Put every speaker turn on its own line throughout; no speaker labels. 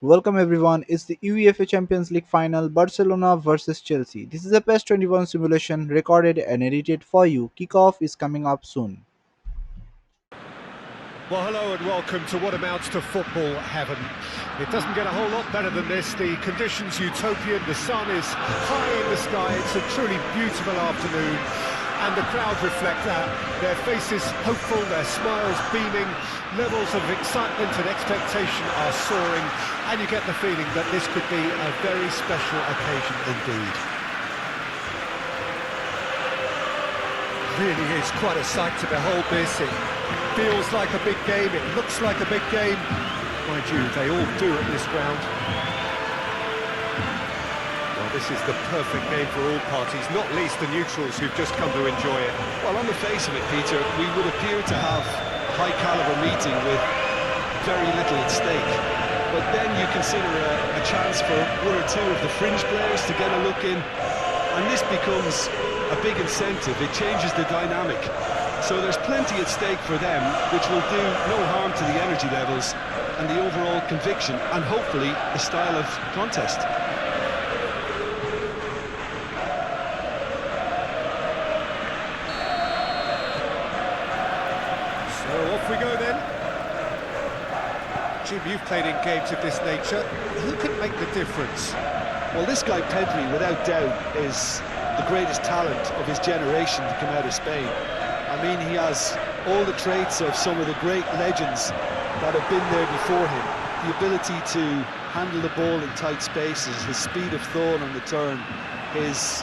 Welcome everyone. It's the UEFA Champions League final Barcelona versus Chelsea. This is a PES 21 simulation recorded and edited for you. Kickoff is coming up soon.
Well, hello and welcome to what amounts to football heaven. It doesn't get a whole lot better than this. The conditions utopian, the sun is high in the sky, it's a truly beautiful afternoon, and the crowd reflect that. Their faces hopeful, their smiles beaming, levels of excitement and expectation are soaring, and you get the feeling that this could be a very special occasion indeed. Really is quite a sight to behold this. It feels like a big game, it looks like a big game. Mind you, they all do at this ground. Well, this is the perfect game for all parties, not least the neutrals who've just come to enjoy it.
Well, on the face of it, Peter, we would appear to have a high-caliber meeting with very little at stake. But then you consider a chance for one or two of the fringe players to get a look in, and this becomes a big incentive. It changes the dynamic. So there's plenty at stake for them, which will do no harm to the energy levels and the overall conviction, and hopefully the style of contest.
So off we go then. Jim, you've played in games of this nature. Who can make the difference?
Well, this guy Pedri, without doubt, is the greatest talent of his generation to come out of Spain. I mean, he has all the traits of some of the great legends that have been there before him. The ability to handle the ball in tight spaces, his speed of thought on the turn, his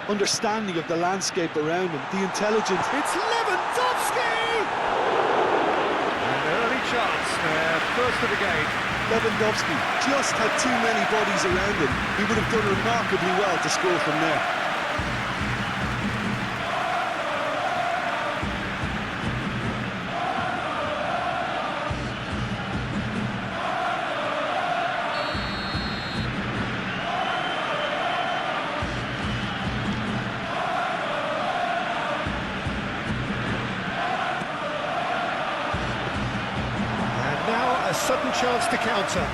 understanding of the landscape around him, the intelligence.
It's Lewandowski! An early chance there, first of the game.
Lewandowski just had too many bodies around him. He would have done remarkably well to score from there.
A sudden chance to counter.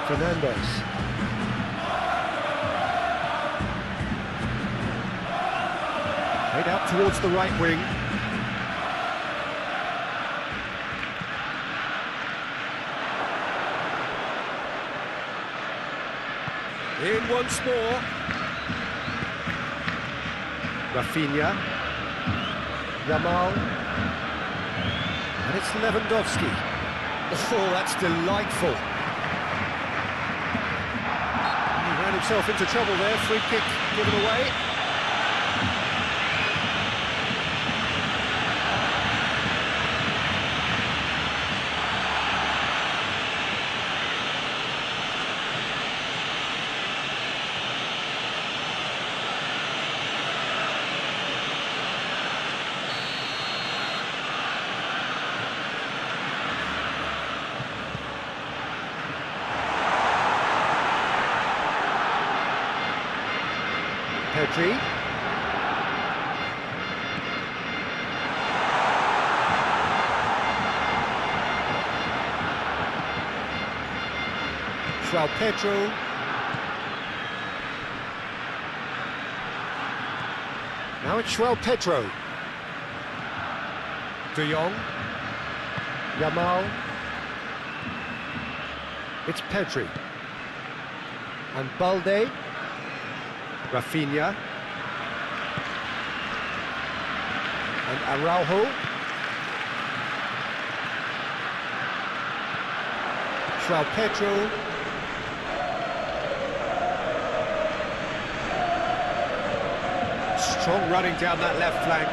Fernandez. Played out towards the right wing. In once more. Rafinha, Yamal, and it's Lewandowski. Oh, that's delightful. He ran himself into trouble there, free kick given away. Pedri. João Pedro. Now it's João Pedro. De Jong. Yamal. It's Pedri. And Balde. Rafinha and Araujo. João Pedro. Strong running down that left flank.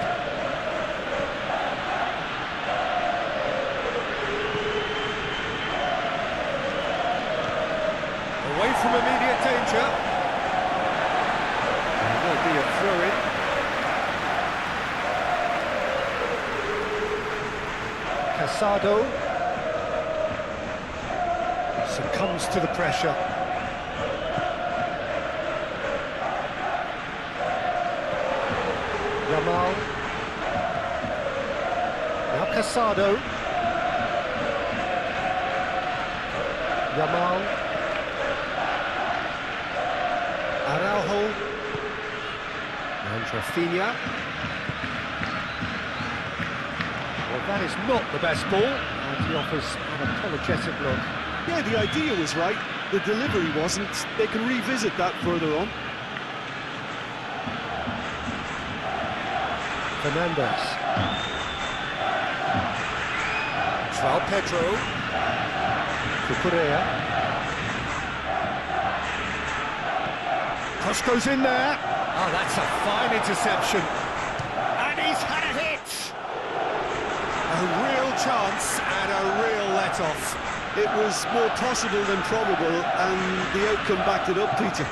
Away from immediate danger. There'll be a throw-in. Casado succumbs to the pressure. Yamal. Now Casado. Yamal. Araujo. And Rafinha. Well, that is not the best ball, and he offers an apologetic look.
Yeah, the idea was right, the delivery wasn't. They can revisit that further on.
Fernandes. João Pedro. Cucurella. Cross goes in there. Oh, that's a fine interception. And he's had a hit. A real chance and a real let-off.
It was more possible than probable, and the outcome backed it up, Peter.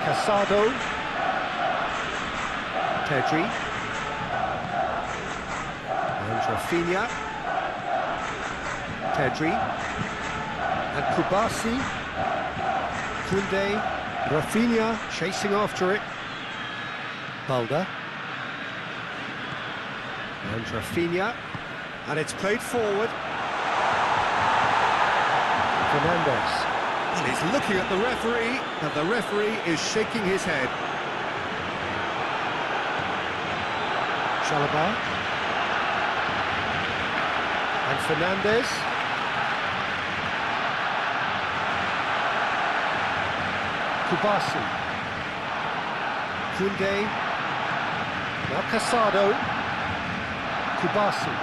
Casado. Pedri. And Rafinha. Pedri. And Kubasi. Koundé. Rafinha chasing after it. Balda. And Rafinha. And it's played forward. Fernandes. And he's looking at the referee, and the referee is shaking his head. Chalobah. And Fernandes. Kubasi. Koundé. Now Casado. Kubasi.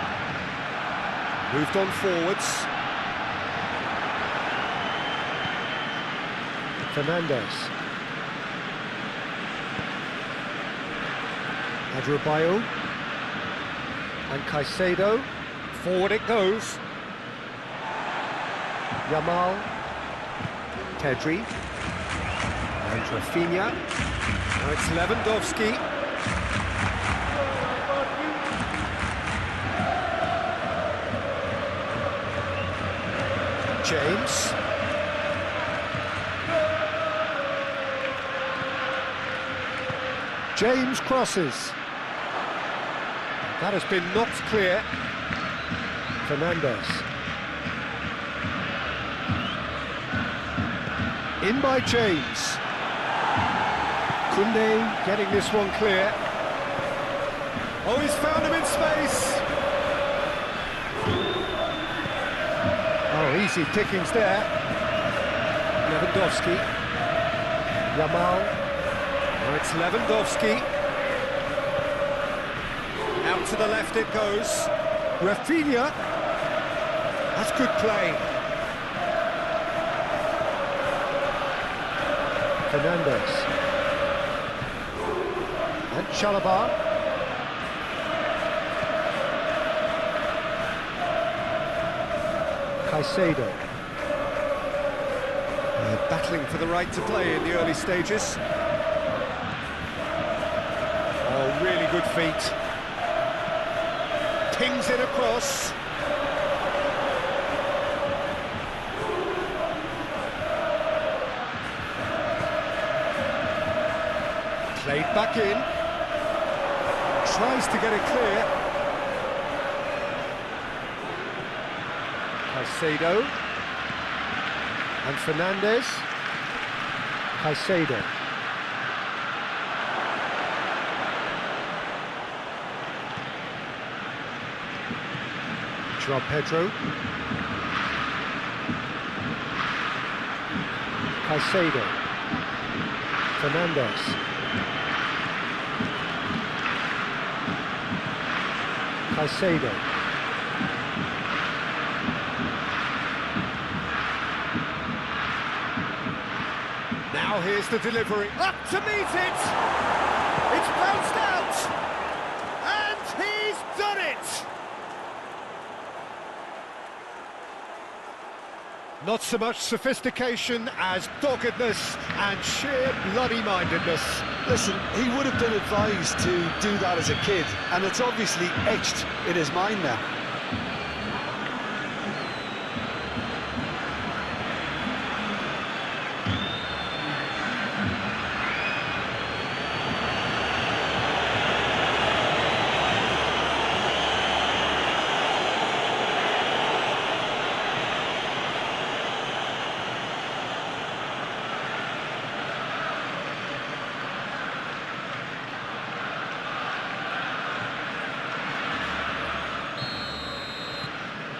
Moved on forwards. Fernandes. Adebayo. And Caicedo. Forward it goes. Yamal. Pedri. And Rafinha. Now it's Lewandowski. James. James crosses. That has been knocked clear. Fernandes. In by James. Koundé getting this one clear. Oh, he's found him in space. Oh, easy pickings there. Lewandowski. Yamal. Now it's Lewandowski. Out to the left it goes. Rafinha. That's good play. Fernandes. And Chalobah. Caicedo. Battling for the right to play in the early stages. Oh, really good feet. Pings it across. Played back in. Tries to get it clear. Caicedo. And Fernandes. Caicedo. João Pedro. Caicedo. Fernandes. Caicedo. Now here's the delivery. Up to meet it! It's bounced out! And he's done it! Not so much sophistication as doggedness and sheer bloody-mindedness.
Listen, he would have been advised to do that as a kid, and it's obviously etched in his mind now.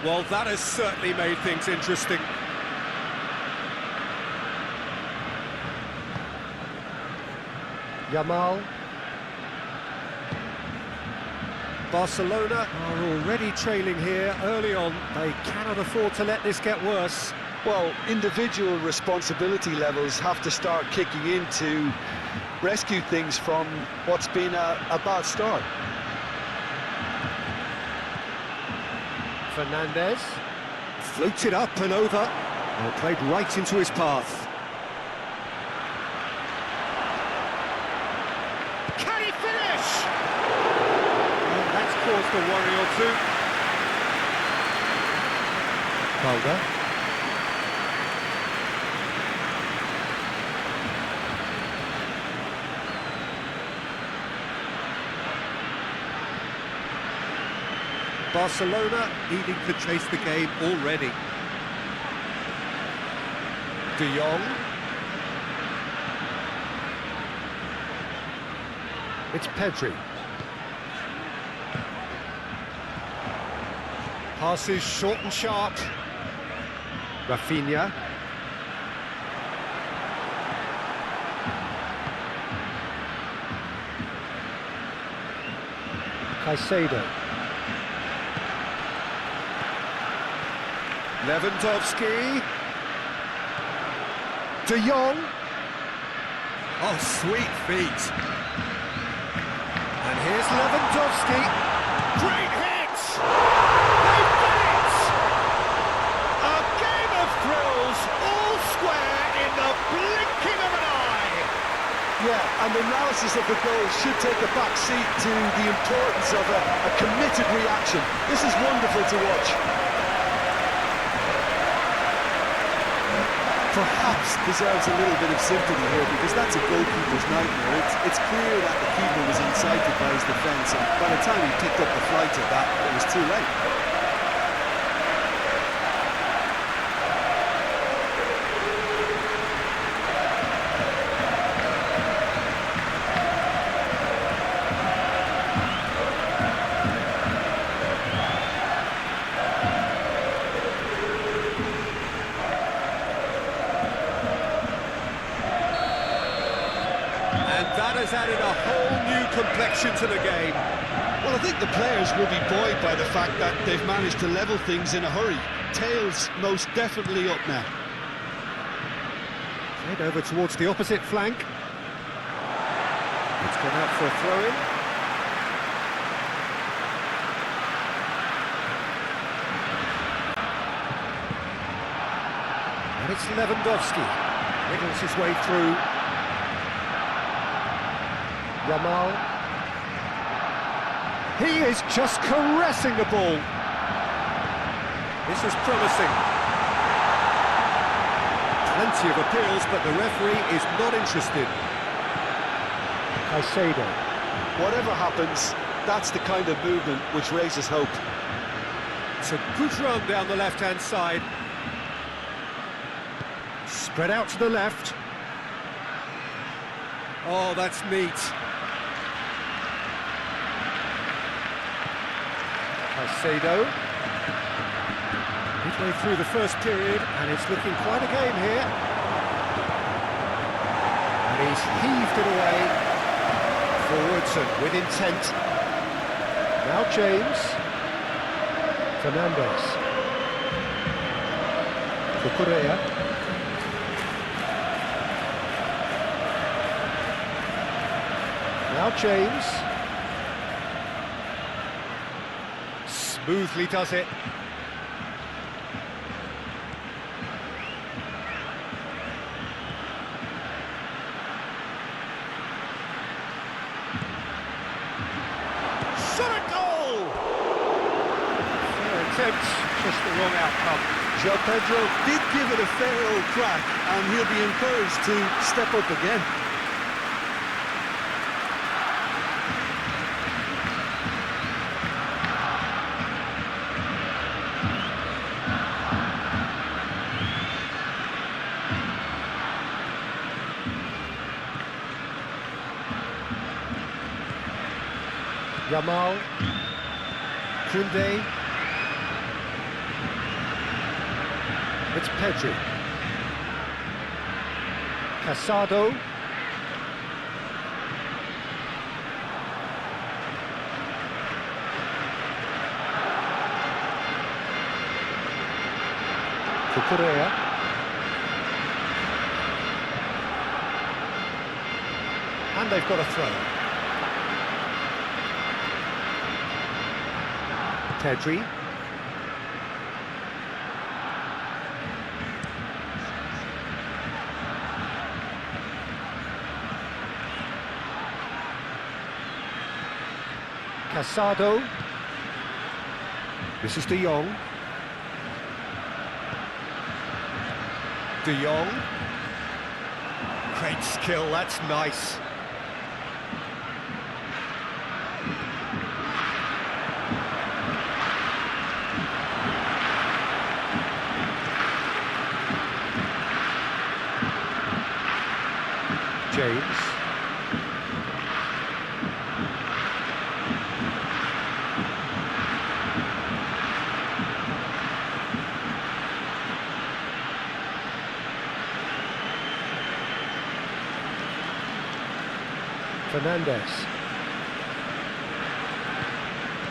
Well, that has certainly made things interesting.
Yamal.
Barcelona are already trailing here early on. They cannot afford to let this get worse.
Well, individual responsibility levels have to start kicking in to rescue things from what's been a bad start.
Fernandez floated up and over. Well, played right into his path. Can he finish? Well, that's caused a worry or two.
Calder.
Barcelona needing to chase the game already. De Jong. It's Pedri. Passes short and sharp. Rafinha.
Caicedo.
Lewandowski. De Jong. Oh, sweet feet. And here's Lewandowski. Great hit! They've done it! A game of thrills, all square in the blinking of an eye.
Yeah, and the analysis of the goal should take a back seat to the importance of a committed reaction. This is wonderful to watch. Perhaps deserves a little bit of sympathy here because that's a goalkeeper's nightmare. It's clear that the keeper was incited by his defence, and by the time he picked up the flight of that, it was too late.
That has added a whole new complexion to the game.
Well, I think the players will be buoyed by the fact that they've managed to level things in a hurry. Tails most definitely up now.
Head over towards the opposite flank. It's gone out for a throw-in. And it's Lewandowski. Wiggles his way through.
Yamal.
He is just caressing the ball. This is promising. Plenty of appeals, but the referee is not interested.
Caicedo.
Whatever happens, that's the kind of movement which raises hope.
It's a good run down the left-hand side. Spread out to the left. Oh, that's neat.
Caicedo.
Midway through the first period, and it's looking quite a game here. And he's heaved it away. Forwards and with intent.
Now James. Fernandez. Cucurella. Now James.
Smoothly does it. Shot a goal! Fair attempt, just the wrong outcome.
João Pedro did give it a fair old crack, and he'll be encouraged to step up again.
Yamal.
Koundé.
It's Pedri. Casado. Cucurella. And they've got a throw. Pedri. Casado. This is De Jong. De Jong.
Great skill, that's nice.
James. Fernandez.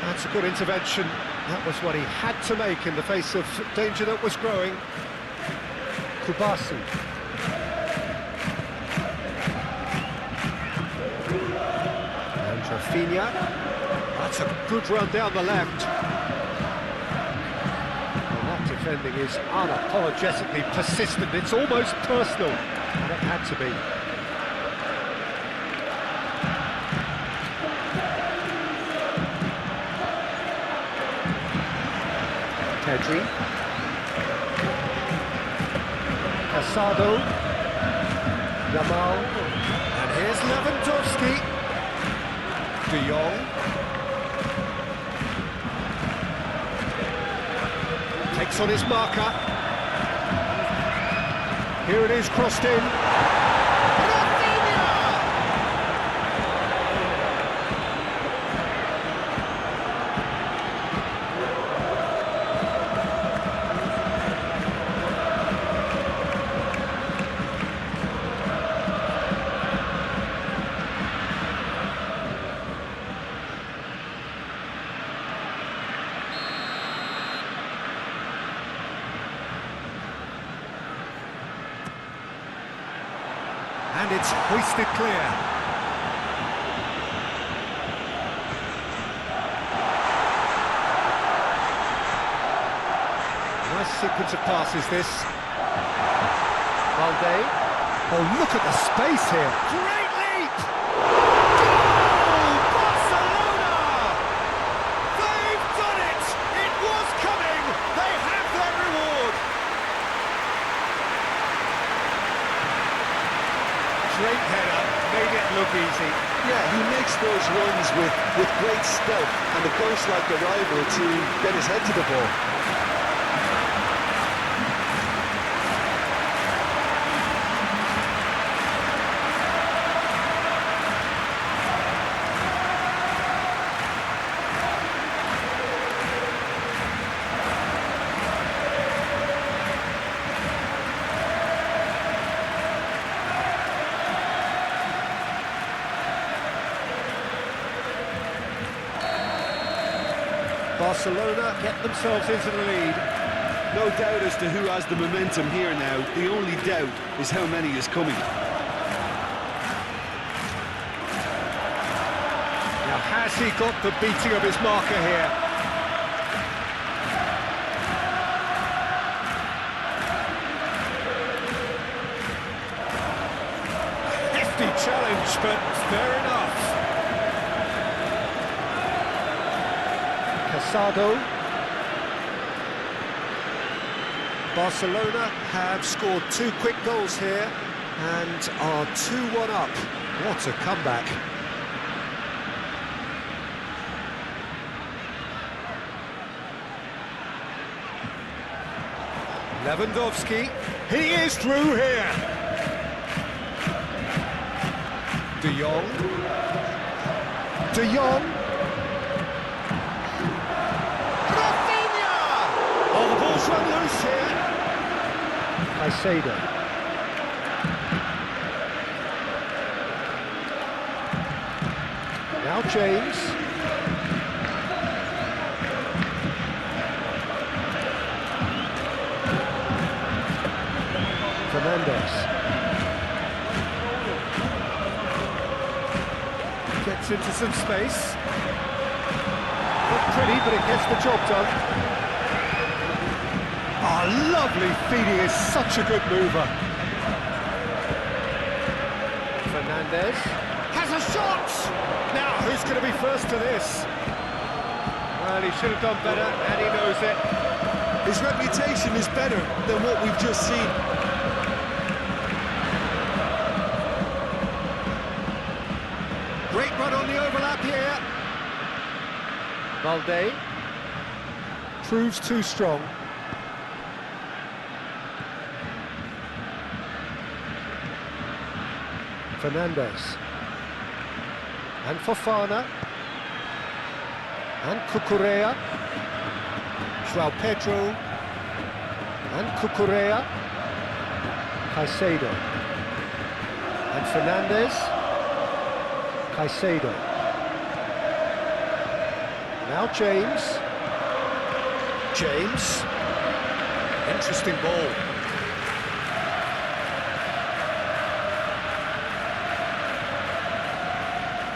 That's a good intervention. That was what he had to make in the face of danger that was growing.
Kubasi. And Rafinha.
That's a good run down the left.
Well, that defending is unapologetically persistent. It's almost personal. And it had to be. Pedri. Casado. Yamal.
And here's Lewandowski. De Jong. Takes on his marker. Here it is, crossed in. And it's hoisted clear. Nice sequence of passes, this.
Valde.
Oh, look at the space here. Great leap! Goal! Barcelona! They've done it! It was coming! They have their reward! Great header, made it look easy.
Yeah, he makes those runs with great stealth and a ghost-like arrival to get his head to the ball.
Barcelona get themselves into the lead.
No doubt as to who has the momentum here now. The only doubt is how many is coming.
Now, has he got the beating of his marker here? Hefty challenge, but fair enough.
Casado.
Barcelona have scored 2 quick goals here and are 2-1 up. What a comeback. Lewandowski, he is through here. De Jong. De Jong. Rafinha! Oh, the ball's run loose here.
Caicedo. Now James. Fernandes. Gets into some space. Not pretty, but it gets the job done.
Oh, lovely feeding, is such a good mover.
Fernandes.
Has a shot! Now, who's going to be first to this?
Well, he should have done better, and he knows it.
His reputation is better than what we've just seen.
Great run on the overlap here.
Valde.
Proves too strong.
Fernandes. And Fofana. And Cucurella. João Pedro. And Cucurella. Caicedo. And Fernandes. Caicedo. Now James.
James. Interesting ball.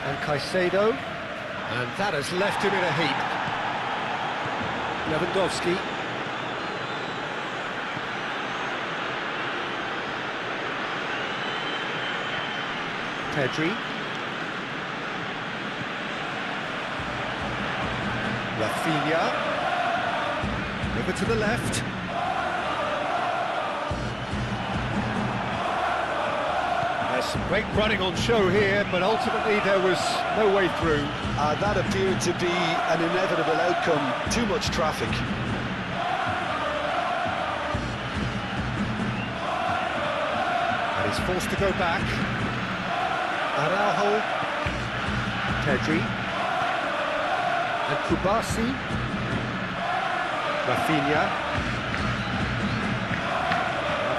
And Caicedo.
And that has left him in a heap.
Lewandowski. Pedri.
Rafinha. Over to the left. There's some great running on show here, but ultimately there was no way through.
That appeared to be an inevitable outcome. Too much traffic.
And he's forced to go back. Araujo.
Pedri. And Kubasi.
Rafinha.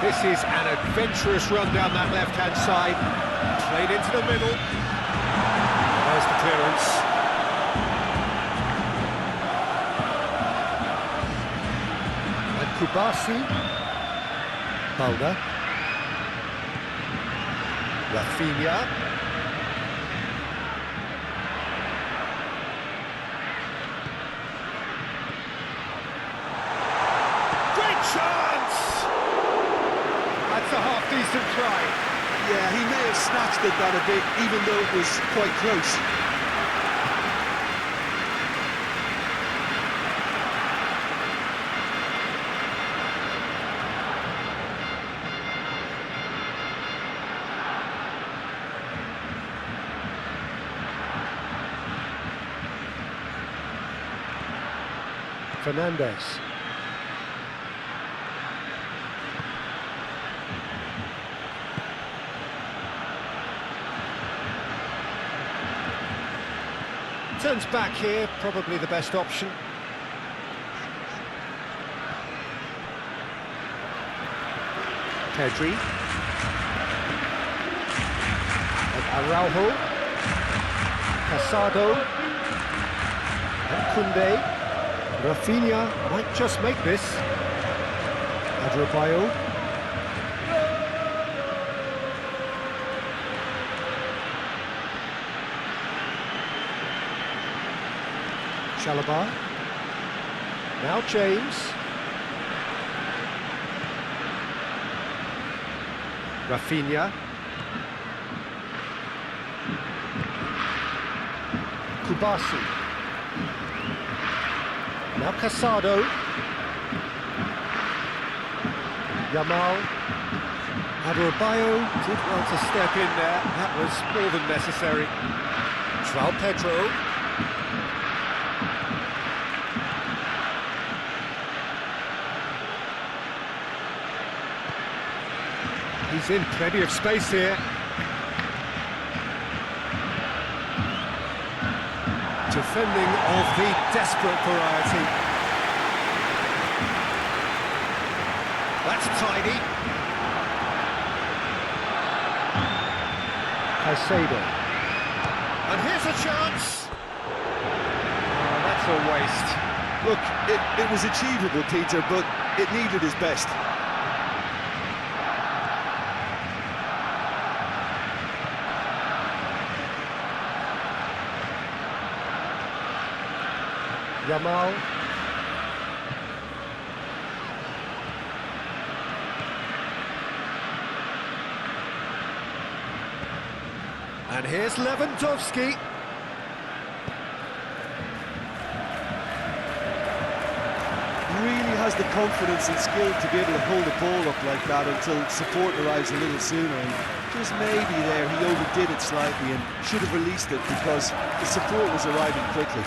This is an adventurous run down that left-hand side. Played into the middle. There's the clearance.
And Kubasi. Balda.
Rafinha. Great chance! That's a half-decent try.
Yeah, he may have snatched at that a bit, even though it was quite close.
Fernandes.
Turns back here, probably the best option.
Pedri. And Araujo. Casado. And Koundé.
Rafinha might just make this.
Adebayo. Chalobah. Now James. Rafinha. Kubasi. Now Casado. Yamal.
Adebayo did well to step in there. That was more than necessary. João Pedro. He's in plenty of space here. Defending of the desperate variety. That's tidy.
Caicedo.
And here's a chance.
Oh, that's a waste.
Look, it was achievable, Peter, but it needed his best.
Yamal.
And here's Lewandowski.
Really has the confidence and skill to be able to pull the ball up like that until support arrives a little sooner. And just maybe there he overdid it slightly and should have released it because the support was arriving quickly.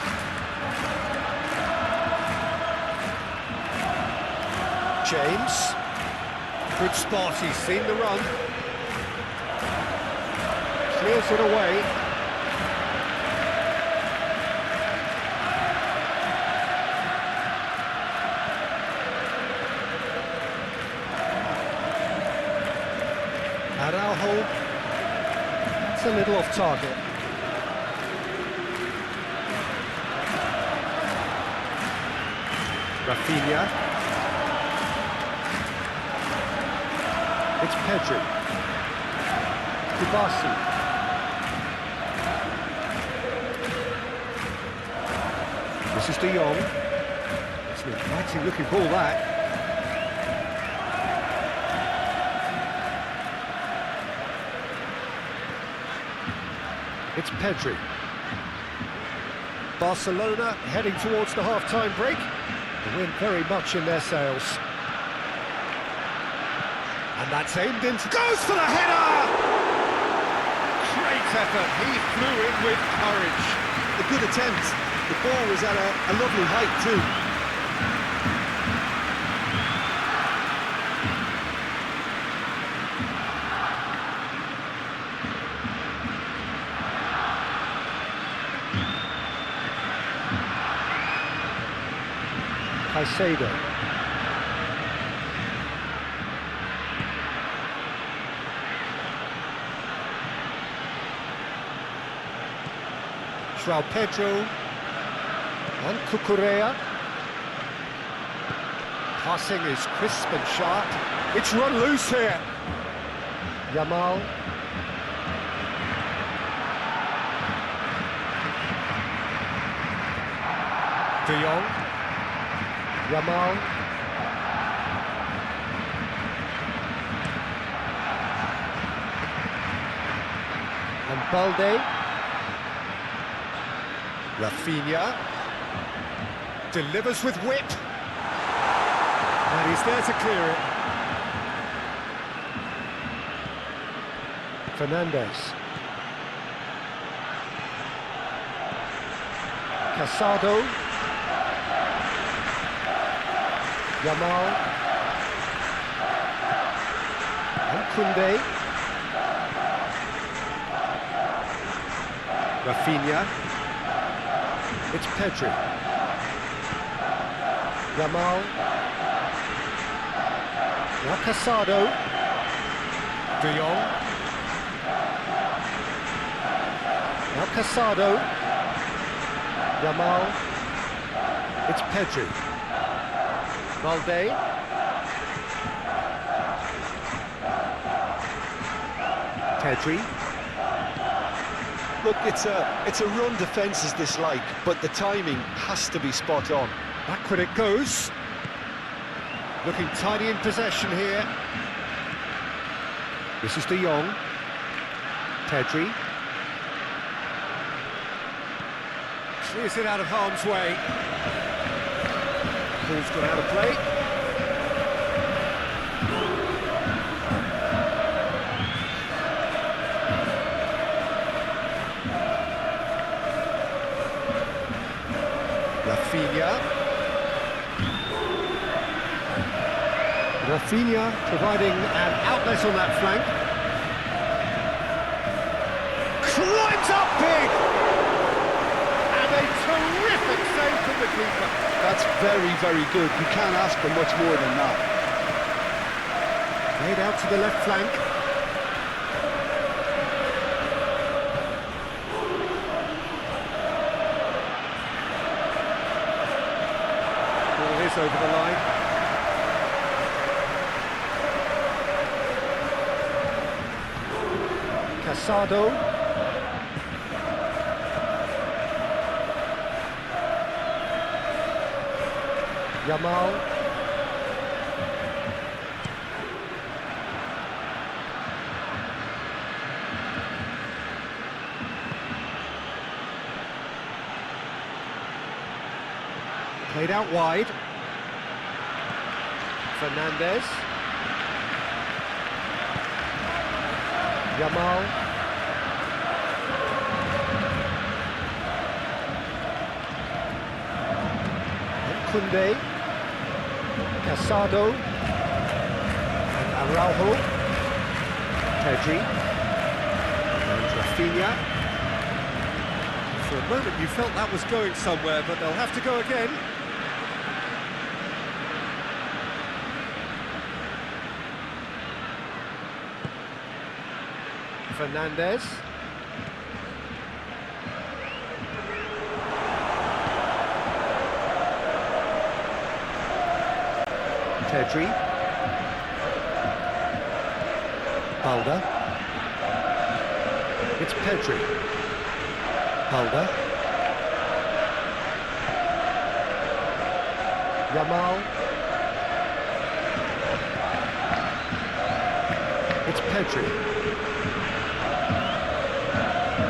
James. Good spot, he's seen the run. Clears it away. Araujo. It's a little off target. Rafinha. It's Pedri. Kubasi. This is De Jong. It's an exciting looking ball, that. It's Pedri. Barcelona heading towards the half-time break. The wind very much in their sails. And that's aimed into... Goes for the header! Great effort. He flew in with courage.
A good attempt. The ball was at a lovely height too.
Caicedo.
João Pedro. And Cucurella. Passing is crisp and sharp. It's run loose here.
Yamal.
De Jong.
Yamal. And Balde.
Rafinha. Delivers with whip. And he's there to clear it.
Fernandez. Casado. Yamal. And Koundé.
Rafinha. It's Pedri.
Yamal. Now Casado.
De Jong.
Now Casado. Yamal.
It's Pedri.
Balde.
Pedri.
Look, it's a run defence's dislike, but the timing has to be spot on.
Backward it goes. Looking tidy in possession here. This is De Jong. Pedri. Clears it out of harm's way. Ball's gone out of play. Rafinha providing an outlet on that flank. Climbs up big! And a terrific save from the keeper.
That's very, very good. You can't ask for much more than that.
Laid out to the left flank. over the line. Casado. Yamal. Played out wide. Fernandez. Yamal. Koundé. Casado. And Araujo. Pedri. And Rafinha. For a moment you felt that was going somewhere, but they'll have to go again. Fernandez. Pedri. Balda. It's Pedri. Balda. Yamal. It's Pedri.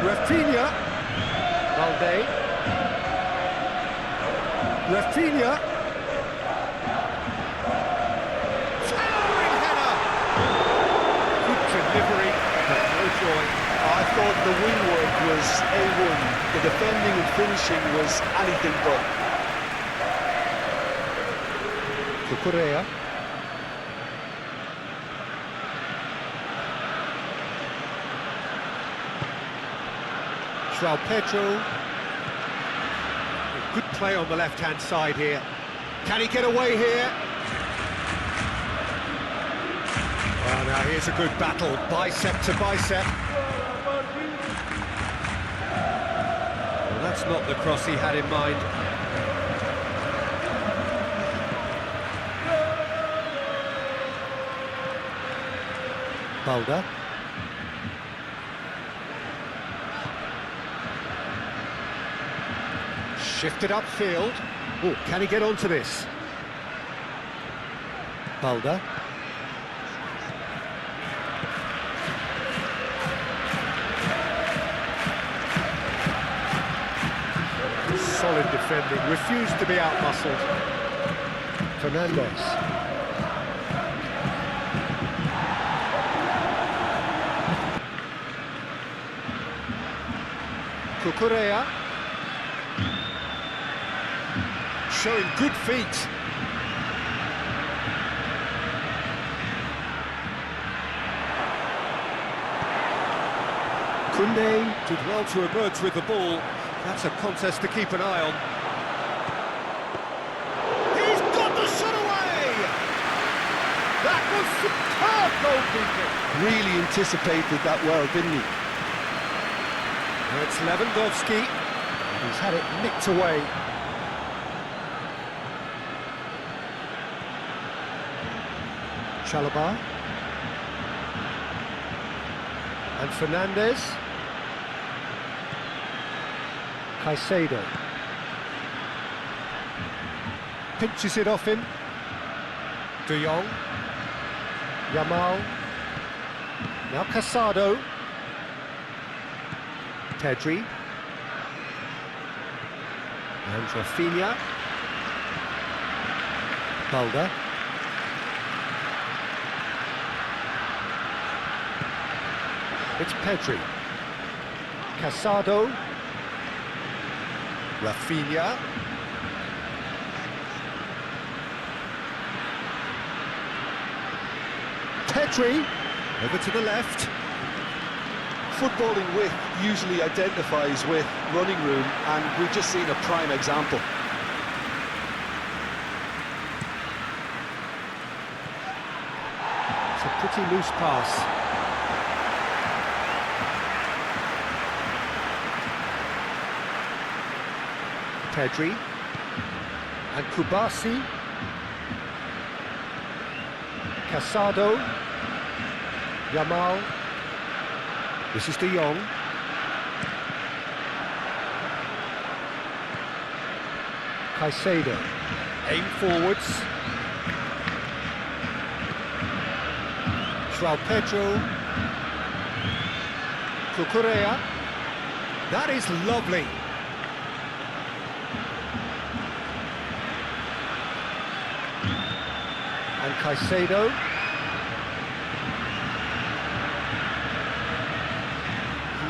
Rafinha. Balde. Rafinha. Towering header. Good delivery, but no joy.
I thought the wing work was A1. The defending and finishing was anything but.
Cucurella. João Pedro. Good play on the left-hand side here. Can he get away here? Oh, now here's a good battle, bicep to bicep. Well, that's not the cross he had in mind. Balda. Shifted upfield. Oh, can he get onto this? Balda. Solid defending, refused to be outmuscled. Fernandez. Cucurella. Showing good feet. Koundé did well to emerge with the ball. That's a contest to keep an eye on. He's got the shot away! That was superb goalkeeping.
Really anticipated that well, didn't he?
Now it's Lewandowski. He's had it nicked away. Chalobah. And Fernandez. Caicedo. Pinches it off him. De Jong. Yamal. Now Casado. Pedri. And Rafinha. Balda. It's Pedri. Casado. Rafinha. Pedri. Over to the left.
Footballing width usually identifies with running room, and we've just seen a prime example.
It's a pretty loose pass. Pedri and Kubasi.
Casado. Yamal. This is De Jong. Caicedo. Aim forwards. João Pedro. Cucurella.
That is lovely.
And Caicedo.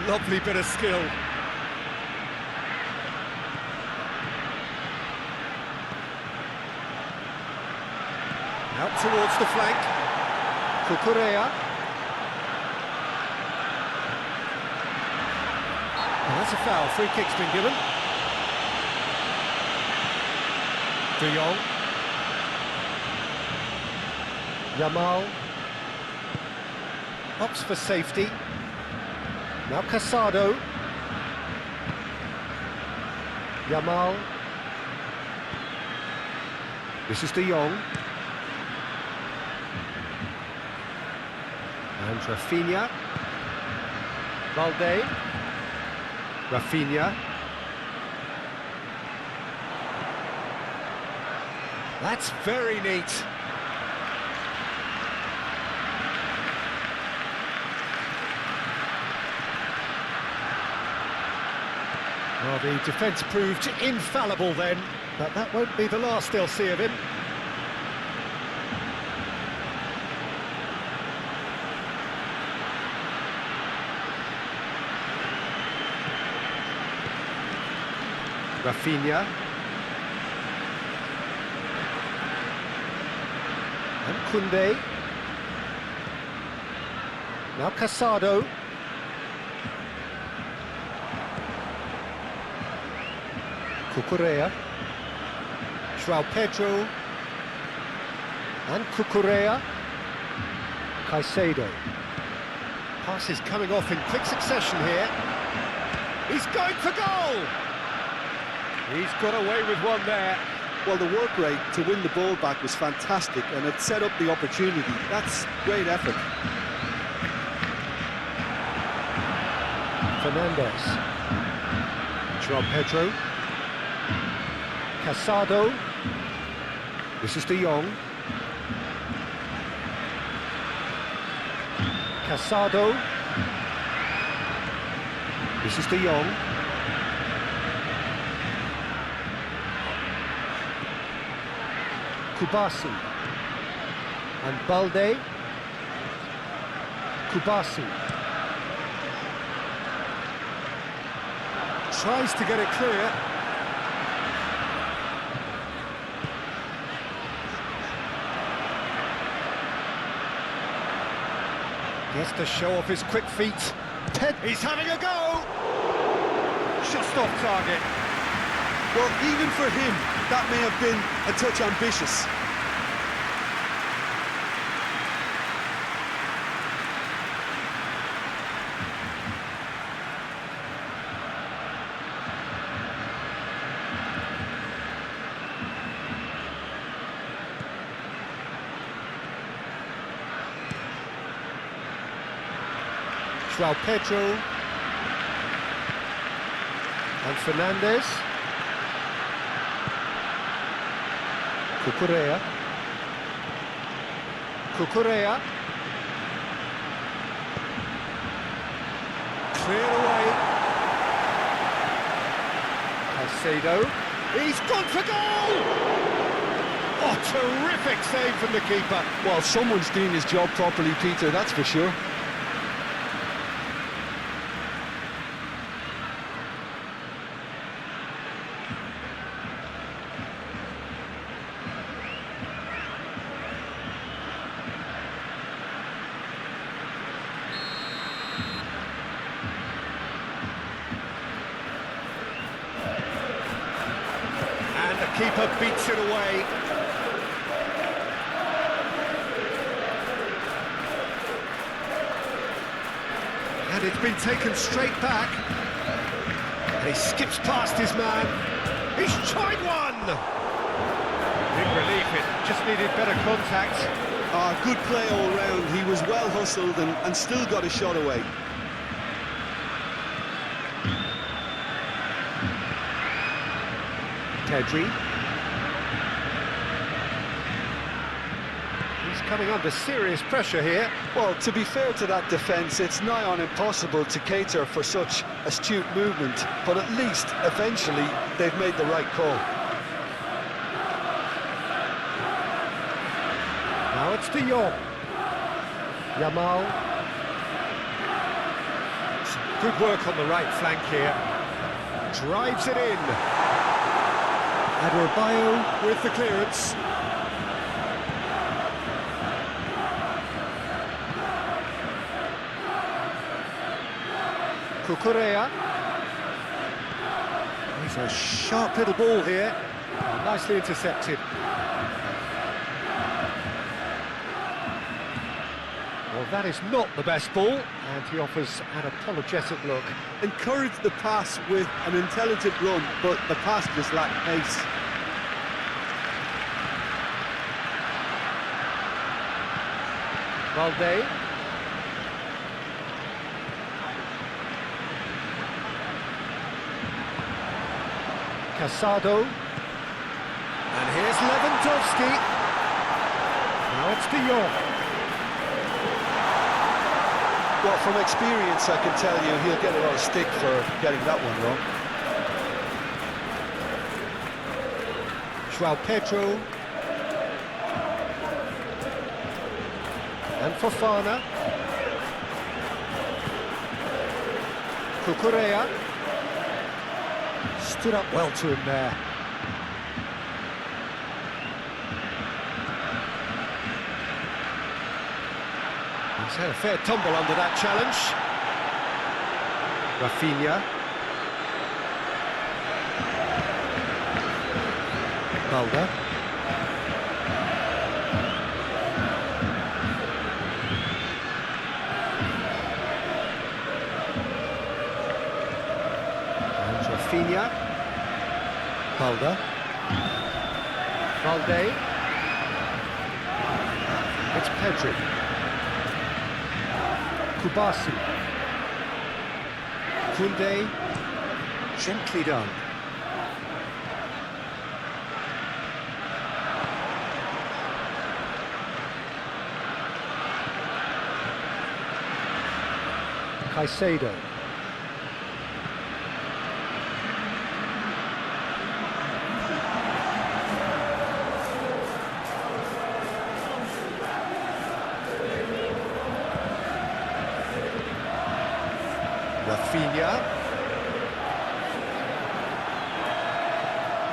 Lovely bit of skill. Out towards the flank.
Cucurella.
And that's a foul. Free kick's been given. De Jong.
Yamal. Opts for safety. Now Casado. Yamal. This is De Jong. And Rafinha. Valde. Rafinha.
That's very neat. Well, the defence proved infallible then, but that won't be the last they'll see of him.
Rafinha. And Koundé. Now Casado. Cucurella. João Pedro. And Cucurella. Caicedo.
Passes coming off in quick succession here. He's going for goal! He's got away with one there.
Well, the work rate to win the ball back was fantastic, and it set up the opportunity. That's great effort.
Fernandes. João Pedro. Casado. This is De Jong. Casado. This is De Jong. Kubasi. And Balde. Kubasi.
Tries to get it clear. Gets to show off his quick feet. He's having a go! Just off target.
Well, even for him, that may have been a touch ambitious.
João Pedro. And Fernandes. Cucurella. Cucurella.
Clear away.
Caicedo.
He's gone for goal! Oh, terrific save from the keeper.
Well, someone's doing his job properly, Peter, that's for sure.
Keeper beats it away. And it's been taken straight back. And he skips past his man. He's tried one!
Big relief, it just needed better contact.
Good play all round. He was well hustled and still got a shot away.
Pedri. He's coming under serious pressure here.
Well, to be fair to that defence, it's nigh on impossible to cater for such astute movement, but at least, eventually, they've made the right call.
Now it's De Jong. Yamal. Some good work on the right flank here. Drives it in. Adebayo with the clearance. Cucurella. He's a sharp little ball here. Nicely intercepted. Well, that is not the best ball, and he offers an apologetic look.
Encouraged the pass with an intelligent run, but the pass just lacked pace.
Valde. Casado. And here's Lewandowski. Now it's De Jong.
Well, from experience, I can tell you he'll get a lot of stick for getting that one wrong.
João Pedro. And Fofana. Cucurella. Stood up well to him there. He's had a fair tumble under that challenge. Rafinha. Balda. And Rafinha. Balda. Valde. It's Pedri. Kubasi. Kunde. Gently done. Caicedo. Rafinha.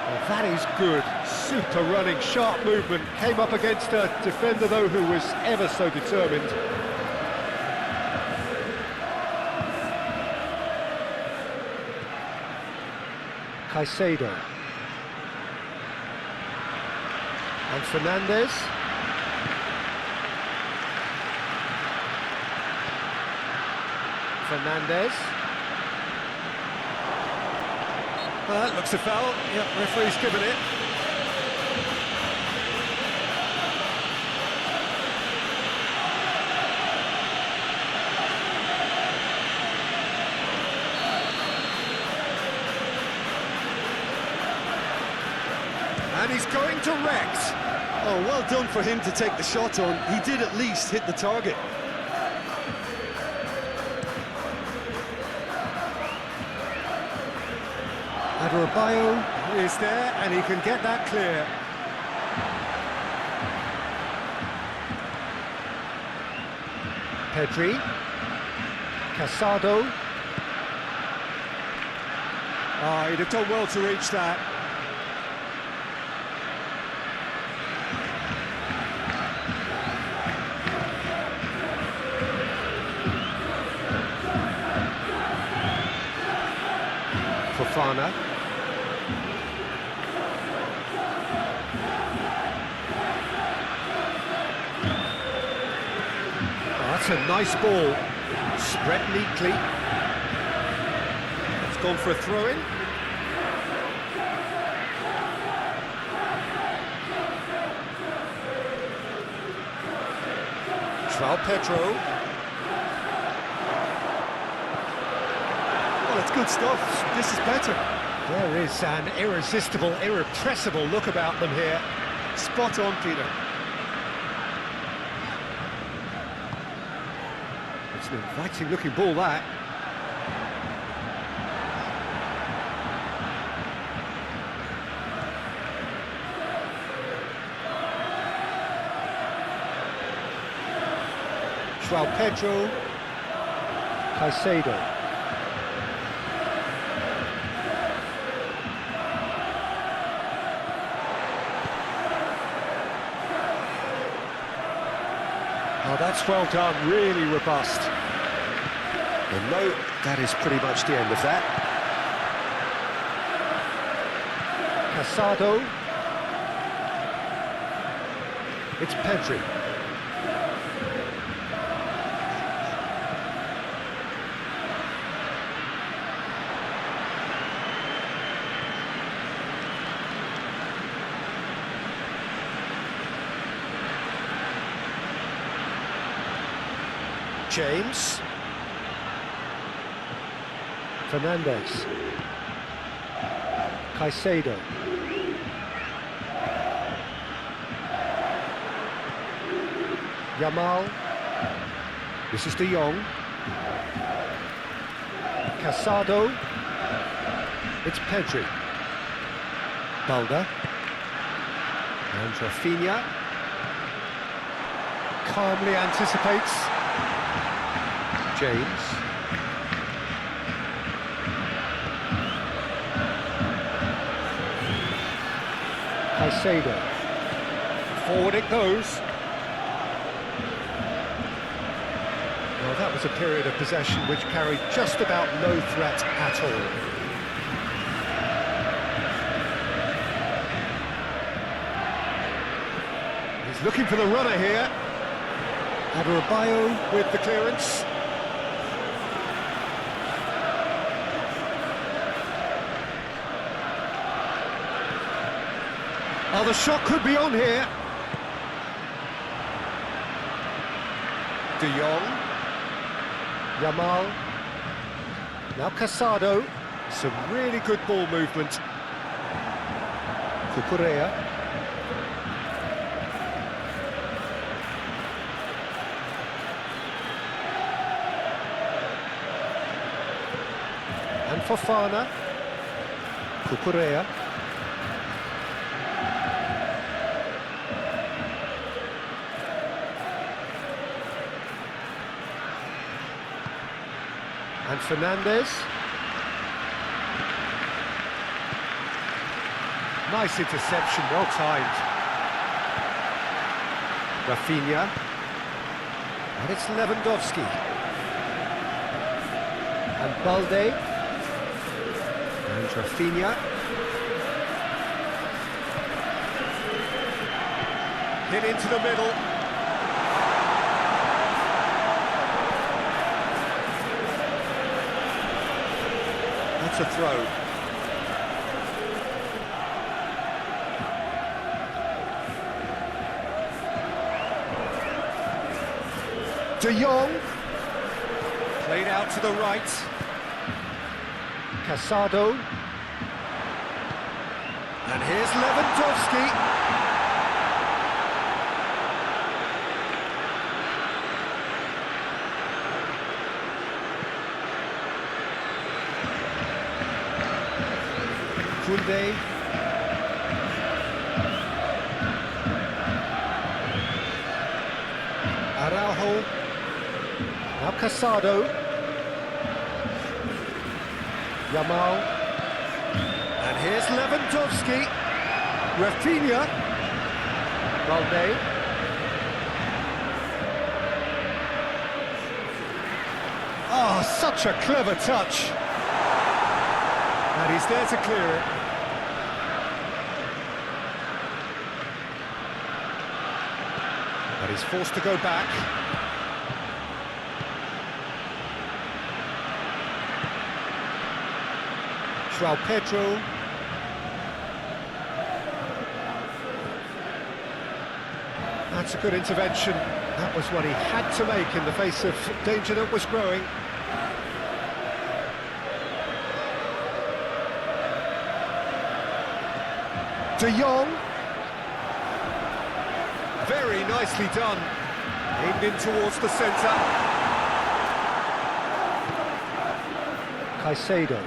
Well, that is good. Super running, sharp movement. Came up against a defender, though, who was ever so determined. Caicedo. And Fernandez. Fernandez. That looks a foul. Yep, referee's given it. And he's going direct.
Oh, well done for him to take the shot on. He did at least hit the target.
Adebayo is there, and he can get that clear. Pedri. Casado. Oh, he'd have done well to reach that. Fofana. Oh, that's a nice ball. Spread neatly. It's gone for a throw-in. João Pedro.
Well, it's good stuff. This is better.
There is an irresistible, irrepressible look about them here.
Spot on, Peter.
It's an inviting looking ball, that. João Pedro. Caicedo. Oh, that's well done, really robust. Well, no, that is pretty much the end of that. Casado. It's Pedri. James. Fernandez. Caicedo. Yamal. This is De Jong. Casado. It's Pedri. Balda. And Rafinha. Calmly anticipates. James. Caicedo. Forward it goes. Well, that was a period of possession which carried just about no threat at all. He's looking for the runner here. Adebayo with the clearance. Oh, the shot could be on here. De Jong. Yamal. Now Casado. Some really good ball movement. Cucurella. And Fofana. Cucurella. And Fernandez. Nice interception, well timed. Rafinha. And it's Lewandowski. And Balde. And Rafinha. Hit into the middle. That's a throw. De Jong. Played out to the right. Casado. And here's Lewandowski. Kunde. Araujo. Now Casado. Yamal. And here's Lewandowski. Rafinha. Balde. Oh, such a clever touch. And he's there to clear it. But he's forced to go back. João Pedro.
that's a good intervention. That was what he had to make in the face of danger that was growing. De Jong. Very nicely done. Aimed in towards the centre. Caicedo.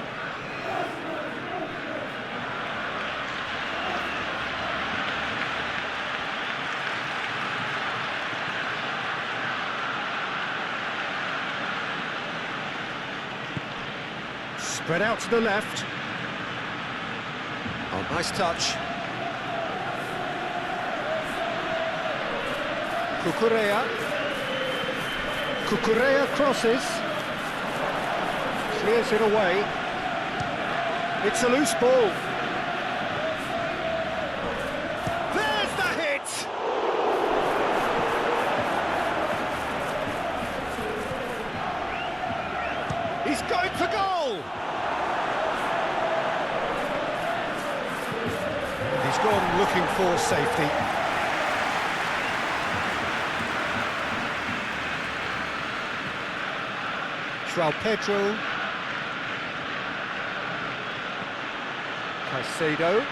Spread out to the left. Oh, nice touch. Cucurella crosses. Clears it away. It's a loose ball. There's the hit! He's going for goal! He's gone looking for safety. João Pedro. Caicedo.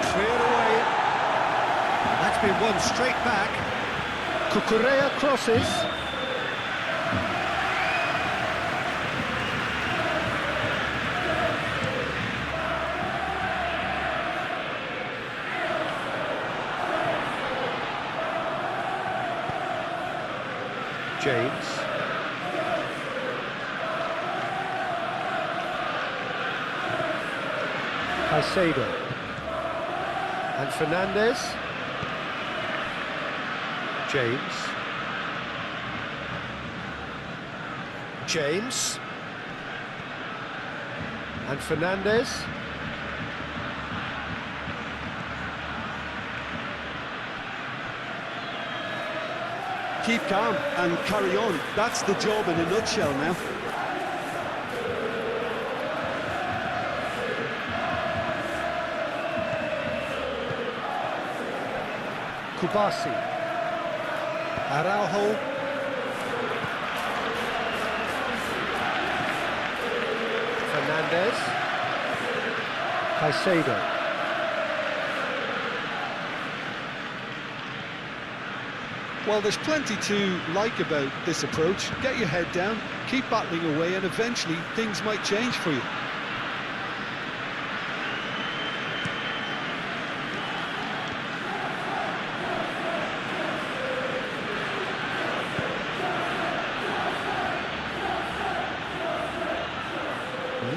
Cleared away. That's been won straight back. Cucurella crosses. James. Caicedo. And Fernandez. James. James. And Fernandez.
Keep calm and carry on. That's the job in a nutshell now.
Kubasi. Araujo. Fernandez. Caicedo.
Well, there's plenty to like about this approach. Get your head down, keep battling away, and eventually things might change for you.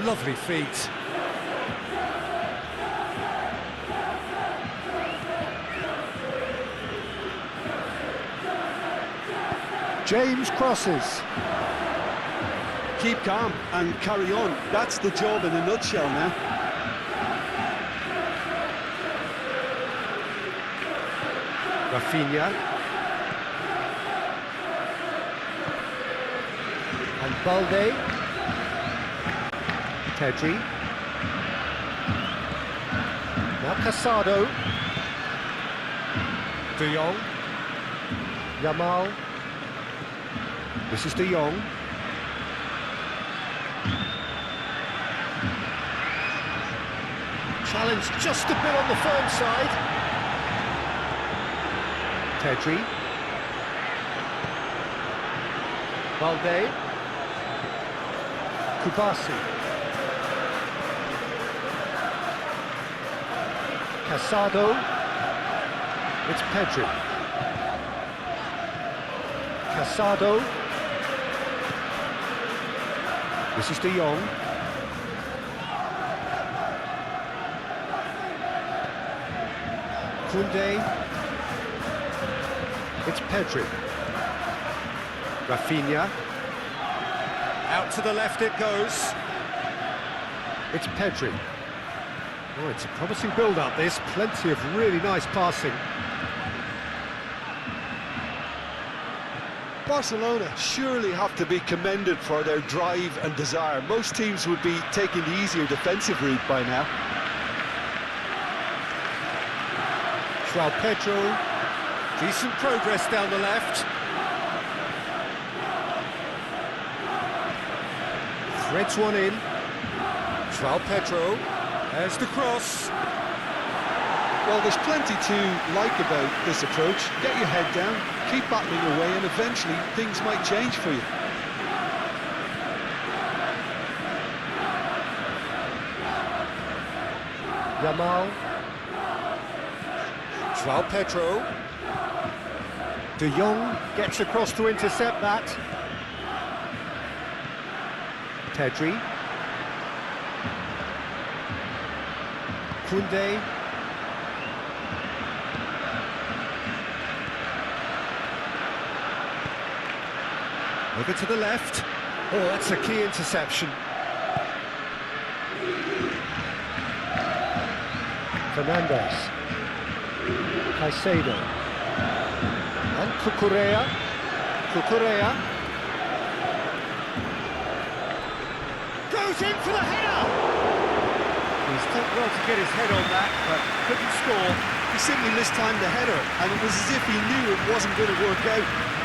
Lovely feet. James crosses.
Keep calm and carry on. That's the job in a nutshell now.
Rafinha. And Balde. Pedri. Now Casado. De Jong. Yamal. This is De Jong. Challenge just a bit on the firm side. Pedri. Balde. Kubasi. Casado. It's Pedri. Casado. This is De Jong. Koundé. It's Pedri. Rafinha. Out to the left it goes. It's Pedri. Oh, it's a promising build-up, this. Plenty of really nice passing.
Barcelona surely have to be commended for their drive and desire. Most teams would be taking the easier defensive route by now.
João Pedro, decent progress down the left. Threads one in. João Pedro, there's the cross.
Well, there's plenty to like about this approach. Get your head down, keep battling away, and eventually things might change for you.
Yamal. João Pedro. De Jong gets across to intercept that. Pedri. Koundé. Over to the left. Oh, that's a key interception. Fernandes. Caicedo. And Cucurella. Cucurella. Goes in for the header! He's done well to get his head on that, but couldn't score.
He simply mistimed the header, and it was as if he knew it wasn't going to work out.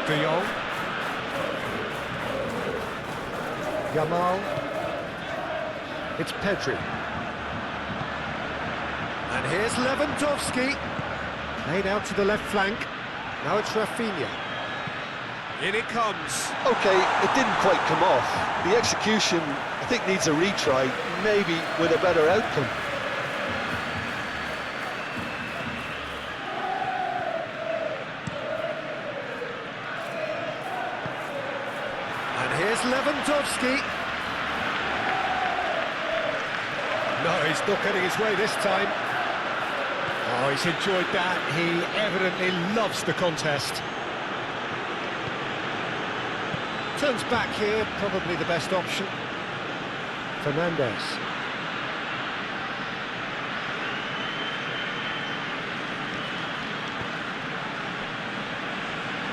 De Jong. Yamal. It's Pedri. And here's Lewandowski. Played out to the left flank. Now it's Rafinha. In it comes.
Okay, it didn't quite come off. The execution, I think, needs a retry, maybe with a better outcome.
And here's Lewandowski. No, he's not getting his way this time. Oh, he's enjoyed that. He evidently loves the contest. Turns back here, probably the best option. Fernandes.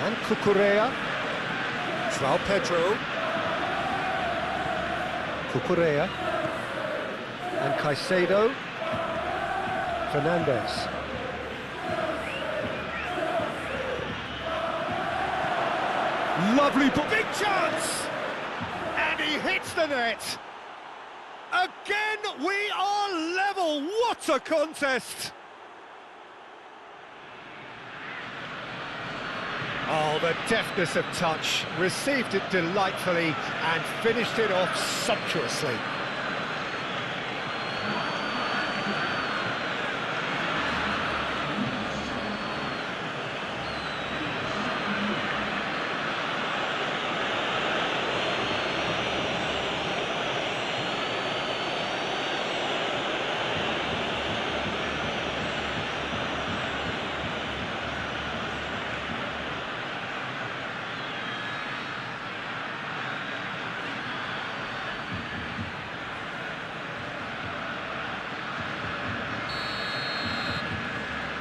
And Cucurella. João Pedro. Cucurella. And Caicedo. Fernandes. Lovely ball. Big chance! And he hits the net. Again, we are level. What a contest! Oh, the deftness of touch. Received it delightfully and finished it off sumptuously.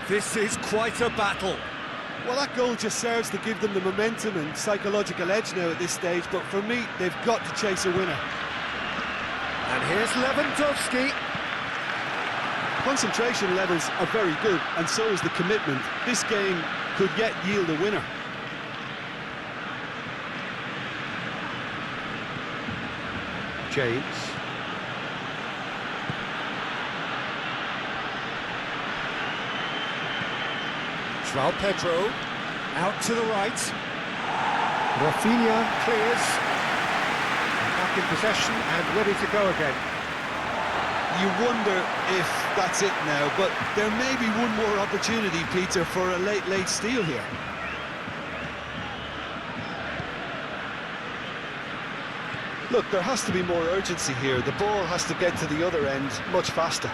This is quite a battle.
Well, that goal just serves to give them the momentum and psychological edge now at this stage, but for me, they've got to chase a winner.
And here's Lewandowski.
Concentration levels are very good, and so is the commitment. This game could yet yield a winner.
James. João Pedro, out to the right. Rafinha clears. Back in possession and ready to go again.
You wonder if that's it now, but there may be one more opportunity, Peter, for a late steal here. Look, there has to be more urgency here. The ball has to get to the other end much faster.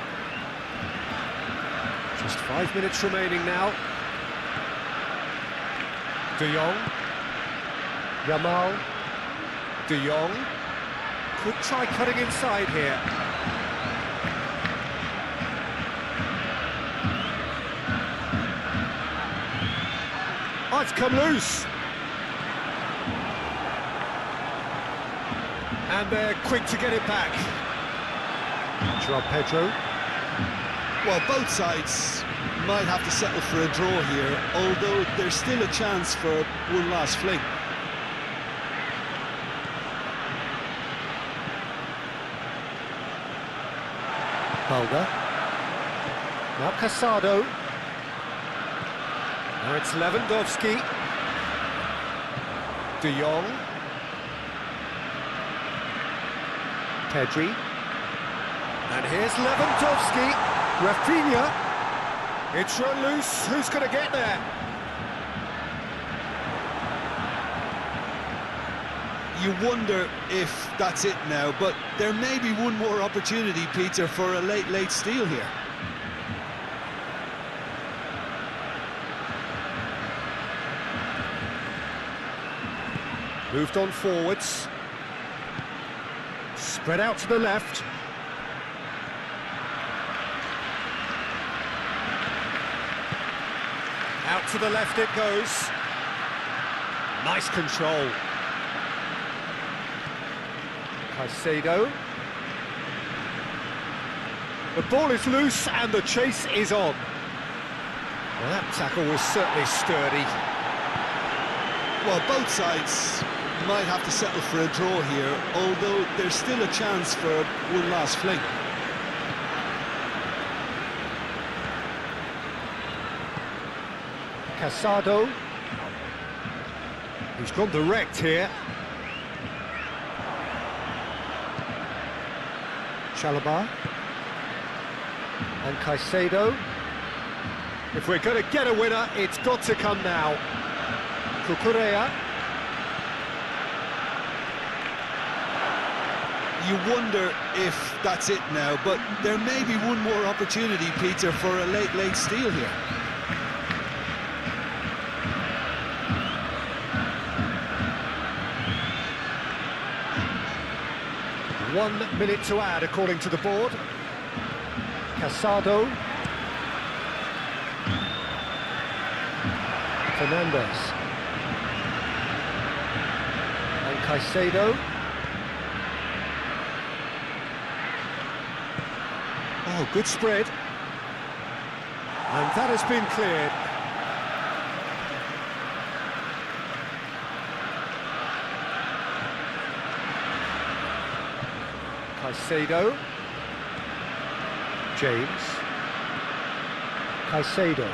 Just 5 minutes remaining now. De Jong. Yamal. De Jong. Could try cutting inside here. Oh, it's come loose. And they're quick to get it back. João Pedro.
Well, both sides might have to settle for a draw here, although there's still a chance for one last fling.
Balda. Now Casado. Now it's Lewandowski. De Jong. Pedri. And here's Lewandowski. Rafinha. It's run loose. Who's going to get there?
You wonder if that's it now, but there may be one more opportunity, Peter, for a late steal here.
Moved on forwards. Spread out to the left. Out to the left it goes. Nice control. Caicedo. The ball is loose and the chase is on. Well, that tackle was certainly sturdy.
Well, both sides might have to settle for a draw here, although there's still a chance for one last fling.
Casado. He's gone direct here. Chalobah. And Caicedo. If we're going to get a winner, it's got to come now. Cucurella.
You wonder if that's it now, but there may be one more opportunity, Peter, for a late steal here.
One minute to add, according to the board. Casado. Fernandez. And Caicedo. Oh, good spread. And that has been cleared. Caicedo. James. Caicedo.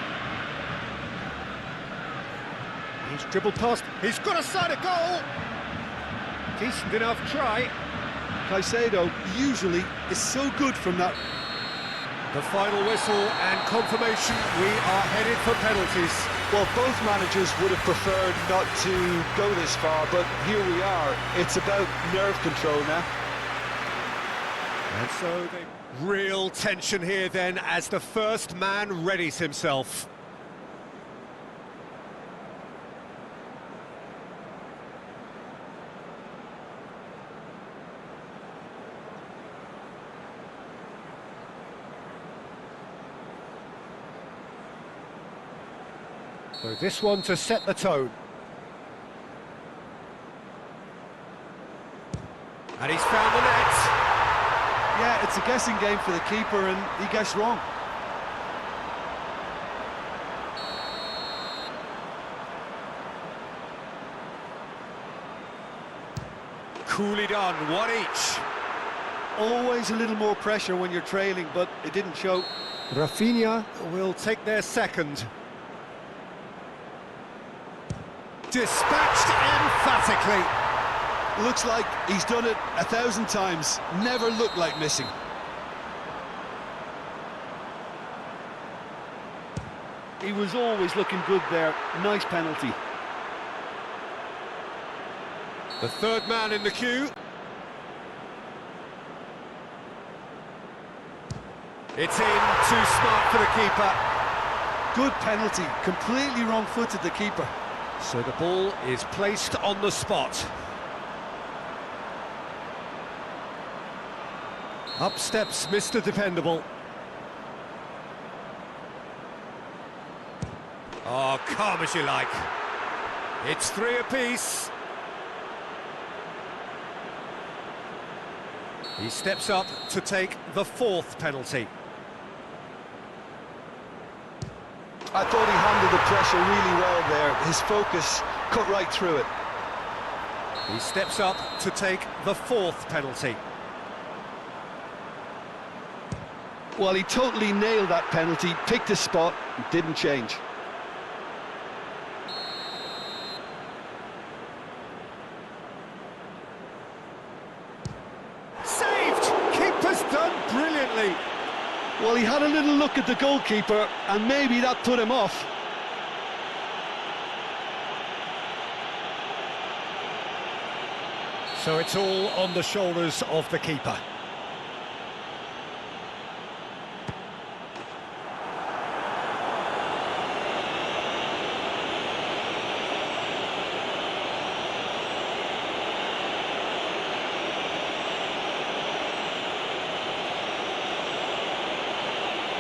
He's dribbled past. He's got a side of goal. Decent enough try.
Caicedo usually is so good from that.
The final whistle and confirmation, we are headed for penalties.
Well, both managers would have preferred not to go this far, but here we are. It's about nerve control now.
And so, real tension here then as the first man readies himself. So this one to set the tone. And he's found the net.
Yeah, it's a guessing game for the keeper, and he guessed wrong.
Coolly done, one each.
Always a little more pressure when you're trailing, but it didn't show.
Rafinha will take their second. Dispatched emphatically.
Looks like he's done it 1,000 times. Never looked like missing. He was always looking good there. Nice penalty.
The third man in the queue. It's in, too smart for the keeper.
Good penalty, completely wrong-footed the keeper.
So the ball is placed on the spot. Up steps Mr. Dependable. Oh, calm as you like. It's 3 apiece. He steps up to take the 4th penalty.
I thought he handled the pressure really well there. His focus cut right through it.
He steps up to take the 4th penalty.
Well, he totally nailed that penalty, picked his spot, didn't change.
Saved! Keeper's done brilliantly.
Well, he had a little look at the goalkeeper, and maybe that put him off.
So it's all on the shoulders of the keeper.